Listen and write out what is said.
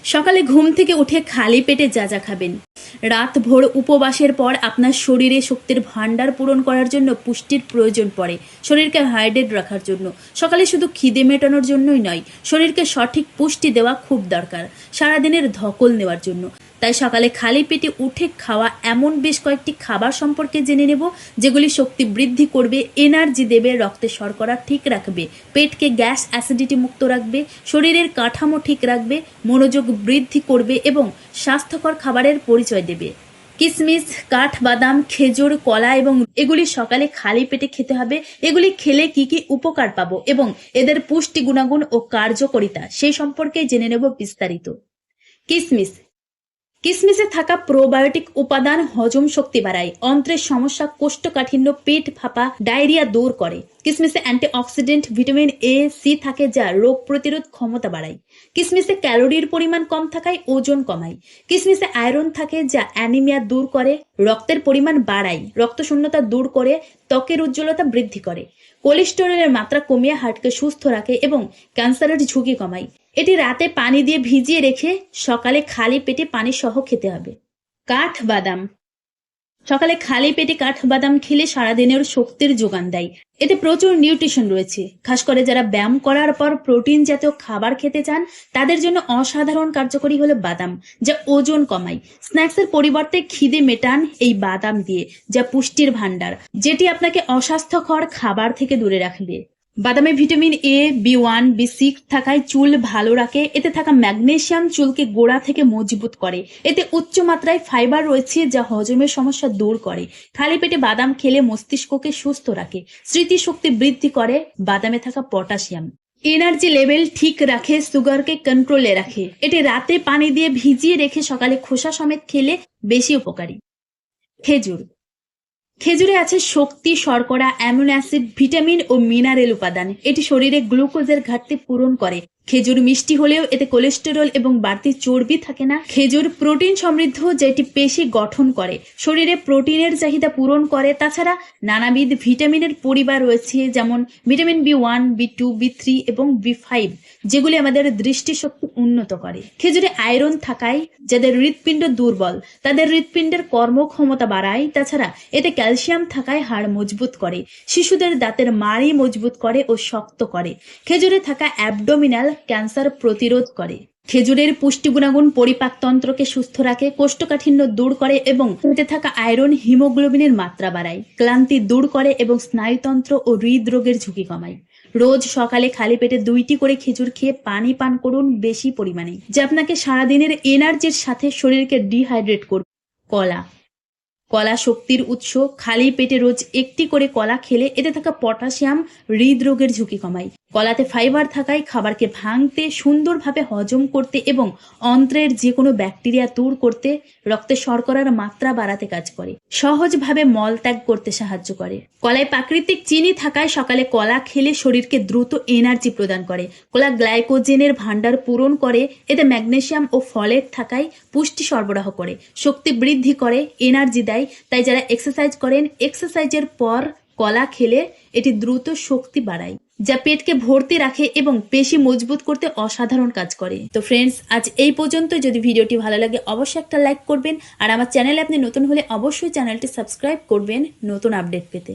সকালে ঘুম থেকে উঠে খালি পেটে যা যা খাবেন। রাত ভোর উপবাসের পর আপনার শরীরে শক্তির ভান্ডার পূরণ করার জন্য পুষ্টির প্রয়োজন পড়ে। শরীরকে হাইড্রেট রাখার জন্য সকালে শুধু খিদে মেটানোর জন্যই নয়, শরীরকে সঠিক পুষ্টি দেওয়া খুব দরকার সারাদিনের ধকল নেওয়ার জন্য। তাই সকালে খালি পেটে উঠে খাওয়া এমন বেশ কয়েকটি খাবার সম্পর্কে জেনে নেব, যেগুলি শক্তি বৃদ্ধি করবে, এনার্জি দেবে, রক্তে শর্করা ঠিক রাখবে, পেটকে গ্যাস অ্যাসিডিটি মুক্ত রাখবে, শরীরের কাঠামো ঠিক রাখবে, মনোযোগ বৃদ্ধি করবে এবং স্বাস্থ্যকর খাবারের পরিচয় দেবে। কিশমিশ, কাঠবাদাম, খেজুর, কলা এবং এগুলি সকালে খালি পেটে খেতে হবে। এগুলি খেলে কি কি উপকার পাবো এবং এদের পুষ্টি গুণাগুণ ও কার্যকারিতা সেই সম্পর্কে জেনে নেব বিস্তারিত। কিশমিশ। কিশমিশে থাকা প্রোবায়োটিক উপাদান হজম শক্তি বাড়ায়, অন্ত্রের সমস্যা, কোষ্ঠকাঠিন্য, পেট ফাঁপা, ডায়রিয়া দূর করে। কিশমিশে অ্যান্টিঅক্সিডেন্ট ভিটামিন এ, সি থাকে যা রোগ প্রতিরোধ ক্ষমতা বাড়ায়। কিশমিশে ক্যালোরির পরিমাণ কম থাকায় ওজন কমায়। কিশমিশে আয়রন থাকে যা অ্যানিমিয়া দূর করে, রক্তের পরিমাণ বাড়ায়, রক্তশূন্যতা দূর করে, ত্বকের উজ্জ্বলতা বৃদ্ধি করে। কোলেস্টেরলের মাত্রা কমিয়ে হার্টকে সুস্থ রাখে এবং ক্যান্সারের ঝুঁকি কমায়। এটি রাতে পানি দিয়ে ভিজিয়ে রেখে সকালে খালি পেটে পানি সহ খেতে হবে। কাঠবাদাম। সকালে খালি পেটে কাঠবাদাম খেলে সারাদিনের শক্তির যোগান দেয়। এতে প্রচুর নিউট্রিশন রয়েছে। খাস করে যারা ব্যায়াম করার পর প্রোটিন জাতীয় খাবার খেতে চান তাদের জন্য অসাধারণ কার্যকরী হলো বাদাম, যা ওজন কমায়। স্ন্যাক্সের পরিবর্তে খিদে মেটান এই বাদাম দিয়ে, যা পুষ্টির ভান্ডার, যেটি আপনাকে অস্বাস্থ্যকর খাবার থেকে দূরে রাখবে। বাদামে ভিটামিন এ, বি1, বি6 থাকায় চুল ভালো রাখে। এতে থাকা ম্যাগনেসিয়াম চুলকে গোড়া থেকে মজবুত করে। এতে উচ্চ মাত্রায় ফাইবার রয়েছে যা হজমের সমস্যা দূর করে। খালি পেটে বাদাম খেলে মস্তিষ্ককে সুস্থ রাখে, স্মৃতিশক্তি বৃদ্ধি করে। বাদামে থাকা পটাশিয়াম এনার্জি লেভেল ঠিক রাখে, সুগারকে কন্ট্রোলে রাখে। এটি রাতে পানি দিয়ে ভিজিয়ে রেখে সকালে খোসা সমেত খেলে বেশি উপকারী। খেজুর। খেজুরে আছে শক্তি, শর্করা, অ্যামিনো অ্যাসিড, ভিটামিন ও মিনারেল উপাদান। এটি শরীরে গ্লুকোজের ঘাটতি পূরণ করে। খেজুর মিষ্টি হলেও এতে কোলেস্টেরল এবং বাড়তি চর্বি থাকে না। খেজুর প্রোটিন সমৃদ্ধ, যেটি পেশি গঠন করে, শরীরে প্রোটিনের চাহিদা পূরণ করে। তাছাড়া নানাবিধ ভিটামিনের পরিবার রয়েছে, যেমন ভিটামিন বি1, বি2, বি3 এবং বি5, যেগুলি আমাদের দৃষ্টিশক্তি উন্নত করে। খেজুরে আয়রন থাকায় যাদের হৃৎপিণ্ড দুর্বল তাদের হৃৎপিণ্ডের কর্মক্ষমতা বাড়ায়। তাছাড়া এতে ক্যালসিয়াম থাকায় হাড় মজবুত করে, শিশুদের দাঁতের মাড়ি মজবুত করে ও শক্ত করে। খেজুরে থাকা অ্যাবডোমিনাল ক্যান্সার প্রতিরোধ করে। খেজুরের পুষ্টি গুণাগুণ পরিপাকতন্ত্রকে সুস্থ রাখে, কোষ্ঠকাঠিন্য দূর করে এবং এতে থাকা আয়রন হিমোগ্লোবিনের মাত্রা বাড়ায়, ক্লান্তি দূর করে এবং স্নায়ুতন্ত্র ও হৃদরোগের ঝুঁকি কমায়। রোজ সকালে খালি পেটে 2টি করে খেজুর খেয়ে পানি পান করুন বেশি পরিমাণে, যা আপনাকে সারাদিনের এনার্জির সাথে শরীরকে ডিহাইড্রেট করবে। কলা। কলা শক্তির উৎস। খালি পেটে রোজ 1টি করে কলা খেলে এতে থাকা পটাশিয়াম হৃদরোগের ঝুঁকি কমায়। কলাতে ফাইবার থাকায় খাবারকে ভাঙতে, সুন্দরভাবে হজম করতে এবং অন্ত্রের যে কোনো ব্যাকটেরিয়া দূর করতে, রক্তে শর্করার মাত্রা বাড়াতে কাজ করে, সহজভাবে মলত্যাগ করতে সাহায্য করে। কলায় প্রাকৃতিক চিনি থাকায় সকালে কলা খেলে শরীরকে দ্রুত এনার্জি প্রদান করে। কলা গ্লাইকোজেনের ভান্ডার পূরণ করে। এতে ম্যাগনেসিয়াম ও ফলেট থাকায় পুষ্টি সরবরাহ করে, শক্তি বৃদ্ধি করে, এনার্জি দেয়। তাই যারা এক্সারসাইজ করেন, এক্সারসাইজের পর কলা খেলে এটি দ্রুত শক্তি বাড়ায়, যা পেটকে ভর্তি রাখে এবং পেশি মজবুত করতে অসাধারণ কাজ করে। তো ফ্রেন্ডস, আজ এই পর্যন্ত। যদি ভিডিওটি ভালো লাগে অবশ্যই একটা লাইক করবেন, আর আমার চ্যানেলে আপনি নতুন হলে অবশ্যই চ্যানেলটি সাবস্ক্রাইব করবেন নতুন আপডেট পেতে।